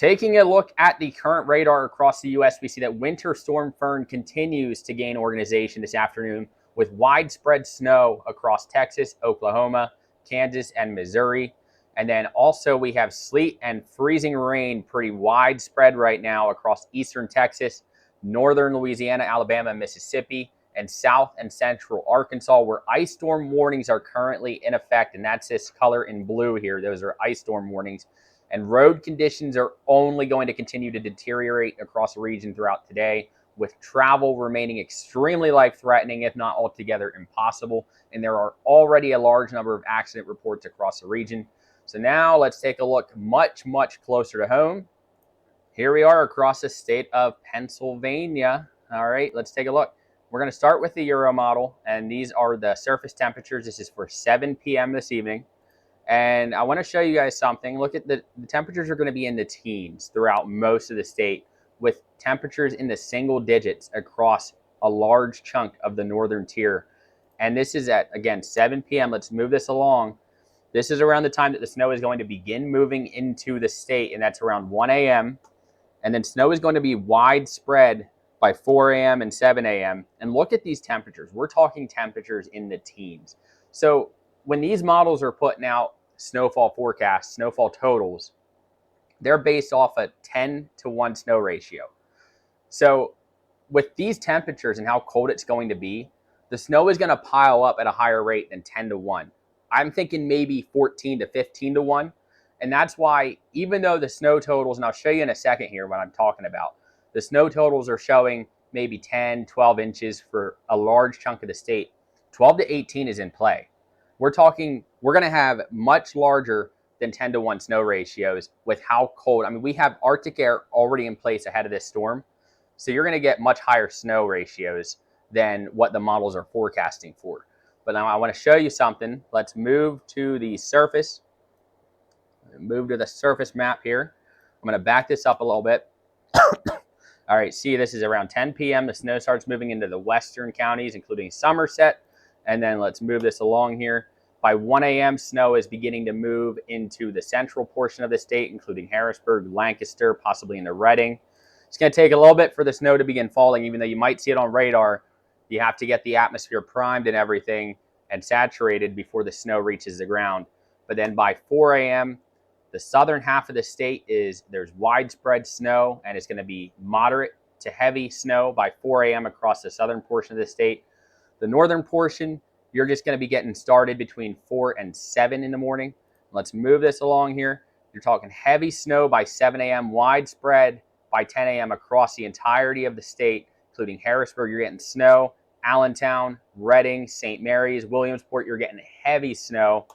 Taking a look at the current radar across the U.S., we see that Winter Storm Fern continues to gain organization this afternoon with widespread snow across Texas, Oklahoma, Kansas, and Missouri. And then also we have sleet and freezing rain pretty widespread right now across eastern Texas, northern Louisiana, Alabama, Mississippi, and south and central Arkansas, where ice storm warnings are currently in effect. And that's this color in blue here. Those are ice storm warnings. And road conditions are only going to continue to deteriorate across the region throughout today, with travel remaining extremely life-threatening, if not altogether impossible. And there are already a large number of accident reports across the region. So now let's take a look much, much closer to home. Here we are across the state of Pennsylvania. All right, let's take a look. We're going to start with the Euro model, and these are the surface temperatures. This is for 7 p.m. this evening. And I want to show you guys something. Look at the temperatures are going to be in the teens throughout most of the state, with temperatures in the single digits across a large chunk of the northern tier. And this is at, again, 7 p.m. Let's move this along. This is around the time that the snow is going to begin moving into the state, and that's around 1 a.m. And then snow is going to be widespread by 4 a.m. and 7 a.m. And look at these temperatures. We're talking temperatures in the teens. So when these models are putting out snowfall forecasts, snowfall totals, they're based off a 10-to-1 snow ratio. So with these temperatures and how cold it's going to be, the snow is going to pile up at a higher rate than 10-to-1. I'm thinking maybe 14 to 15-to-1. And that's why, even though the snow totals, and I'll show you in a second here what I'm talking about, the snow totals are showing maybe 10, 12 inches for a large chunk of the state. 12 to 18 is in play. We're going to have much larger than 10-to-1 snow ratios with how cold. I mean, we have Arctic air already in place ahead of this storm. So you're going to get much higher snow ratios than what the models are forecasting for. But now I want to show you something. Let's move to the surface. Move to the surface map here. I'm going to back this up a little bit. All right, see, this is around 10 p.m. The snow starts moving into the western counties, including Somerset. And then let's move this along here. By 1 a.m., snow is beginning to move into the central portion of the state, including Harrisburg, Lancaster, possibly into Reading. It's going to take a little bit for the snow to begin falling, even though you might see it on radar. You have to get the atmosphere primed and everything and saturated before the snow reaches the ground. But then by 4 a.m., the southern half of the state there's widespread snow, and it's going to be moderate to heavy snow by 4 a.m. across the southern portion of the state. The northern portion, you're just going to be getting started between 4 and 7 in the morning. Let's move this along here. You're talking heavy snow by 7 a.m., widespread by 10 a.m. across the entirety of the state, including Harrisburg. You're getting snow. Allentown, Reading, St. Mary's, Williamsport, you're getting heavy snow.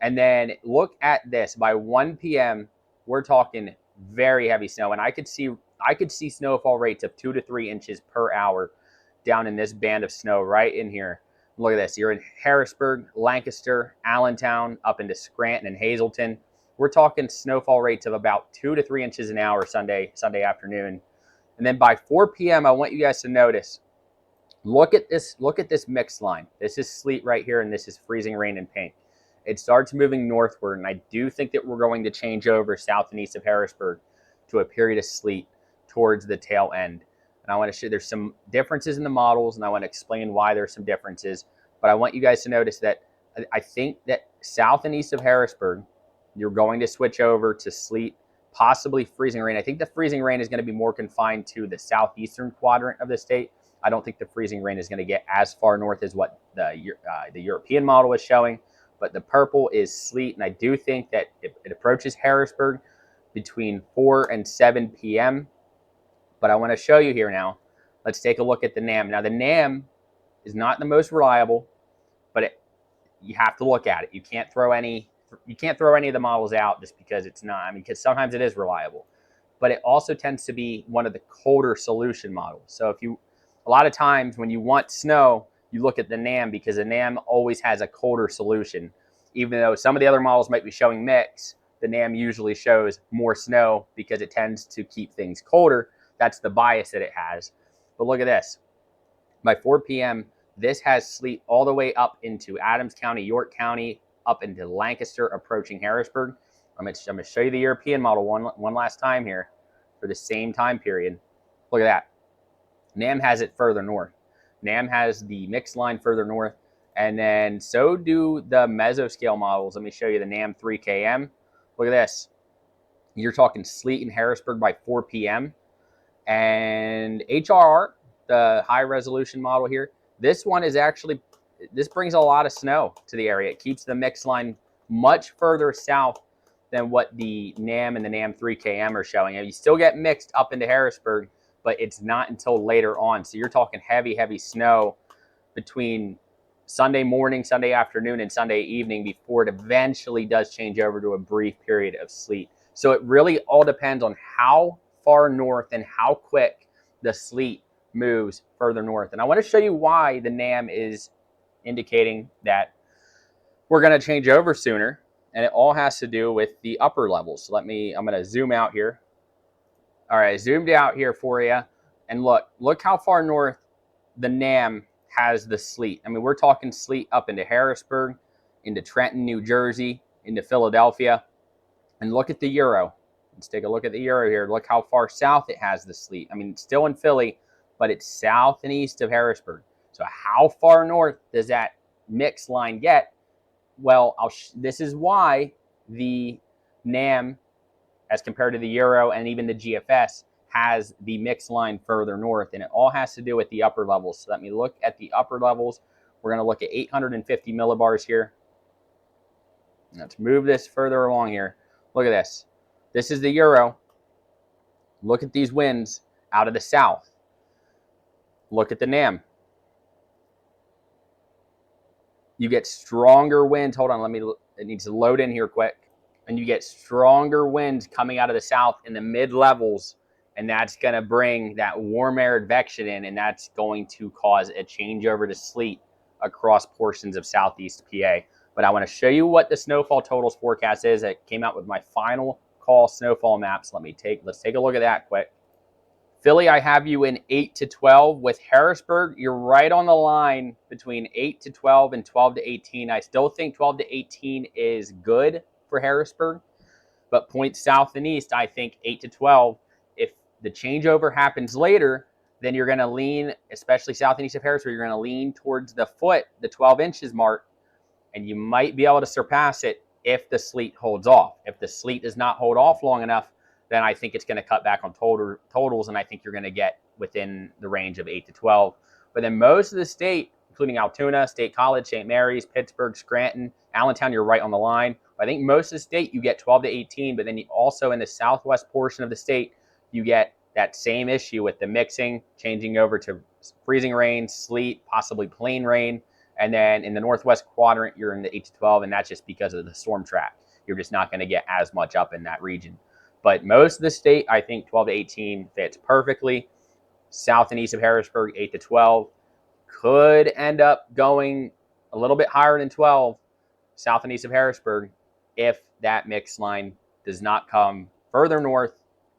And then look at this. By 1 p.m., we're talking very heavy snow. And I could see snowfall rates of 2 to 3 inches per hour down in this band of snow right in here. Look at this. You're in Harrisburg, Lancaster, Allentown, up into Scranton and Hazleton. We're talking snowfall rates of about 2 to 3 inches an hour Sunday afternoon. And then by 4 p.m., I want you guys to notice, look at this mixed line. This is sleet right here, and this is freezing rain in pink. It starts moving northward, and I do think that we're going to change over south and east of Harrisburg to a period of sleet towards the tail end. And I want to show there's some differences in the models, and I want to explain why there's some differences. But I want you guys to notice that I think that south and east of Harrisburg, you're going to switch over to sleet, possibly freezing rain. I think the freezing rain is going to be more confined to the southeastern quadrant of the state. I don't think the freezing rain is going to get as far north as what the European model is showing. But the purple is sleet, and I do think that it approaches Harrisburg between 4 and 7 p.m. But I want to show you here now. Let's take a look at the NAM. Now, the NAM is not the most reliable, but you have to look at it. You can't throw any of the models out just because it's not. I mean, because sometimes it is reliable, but it also tends to be one of the colder solution models. So a lot of times when you want snow, you look at the NAM because the NAM always has a colder solution. Even though some of the other models might be showing mix, the NAM usually shows more snow because it tends to keep things colder. That's the bias that it has. But look at this. By 4 p.m., this has sleet all the way up into Adams County, York County, up into Lancaster, approaching Harrisburg. I'm gonna show you the European model one last time here for the same time period. Look at that. NAM has it further north. NAM has the mixed line further north, and then so do the mesoscale models. Let me show you the NAM 3KM. Look at this. You're talking sleet in Harrisburg by 4 p.m. And HRR, the high resolution model here, this one is actually, this brings a lot of snow to the area. It keeps the mix line much further south than what the NAM and the NAM 3KM are showing. And you still get mixed up into Harrisburg, but it's not until later on. So you're talking heavy, heavy snow between Sunday morning, Sunday afternoon, and Sunday evening before it eventually does change over to a brief period of sleet. So it really all depends on how far north and how quick the sleet moves further north. And I want to show you why the NAM is indicating that we're going to change over sooner. And it all has to do with the upper levels. So I'm going to zoom out here. All right, zoomed out here for you. And look how far north the NAM has the sleet. I mean, we're talking sleet up into Harrisburg, into Trenton, New Jersey, into Philadelphia. And look at the Euro. Let's take a look at the Euro here. Look how far south it has the sleet. I mean, it's still in Philly, but it's south and east of Harrisburg. So how far north does that mix line get? Well, this is why the NAM, as compared to the Euro and even the GFS, has the mix line further north, and it all has to do with the upper levels. So let me look at the upper levels. We're going to look at 850 millibars here. Let's move this further along here. Look at this. This is the Euro. Look at these winds out of the south. Look at the NAM. You get stronger winds. Hold on, it needs to load in here quick. And you get stronger winds coming out of the south in the mid-levels, and that's going to bring that warm air advection in, and that's going to cause a changeover to sleet across portions of southeast PA. But I want to show you what the snowfall totals forecast is. It came out with my final call snowfall maps. Let's take a look at that quick. Philly, I have you in 8 to 12. With Harrisburg, you're right on the line between 8 to 12 and 12 to 18. I still think 12 to 18 is good for Harrisburg, but points south and east, I think 8 to 12. If the changeover happens later, then you're going to lean, especially south and east of Harrisburg, you're going to lean towards the foot, the 12 inches mark, and you might be able to surpass it if the sleet holds off. If the sleet does not hold off long enough, then I think it's going to cut back on totals, and I think you're going to get within the range of 8 to 12. But then most of the state, including Altoona, State College, St. Mary's, Pittsburgh, Scranton, Allentown, you're right on the line. I think most of the state, you get 12 to 18, but then you also in the southwest portion of the state, you get that same issue with the mixing, changing over to freezing rain, sleet, possibly plain rain. And then in the northwest quadrant, you're in the 8 to 12, and that's just because of the storm track. You're just not going to get as much up in that region. But most of the state, I think 12 to 18 fits perfectly. South and east of Harrisburg, 8 to 12. Could end up going a little bit higher than 12, south and east of Harrisburg, if that mix line does not come further north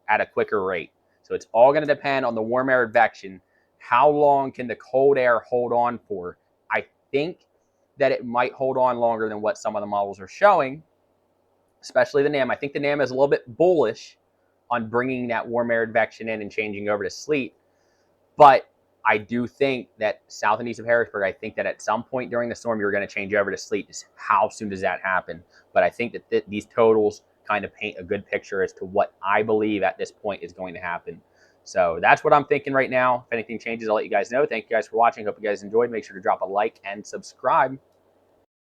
at a quicker rate. So it's all going to depend on the warm air advection. How long can the cold air hold on for? I think that it might hold on longer than what some of the models are showing, especially the NAM. I think the NAM is a little bit bullish on bringing that warm air advection in and changing over to sleet. But I do think that south and east of Harrisburg, I think that at some point during the storm, you're going to change over to sleet. Just how soon does that happen? But I think that these totals kind of paint a good picture as to what I believe at this point is going to happen. So that's what I'm thinking right now. If anything changes, I'll let you guys know. Thank you guys for watching. Hope you guys enjoyed. Make sure to drop a like and subscribe.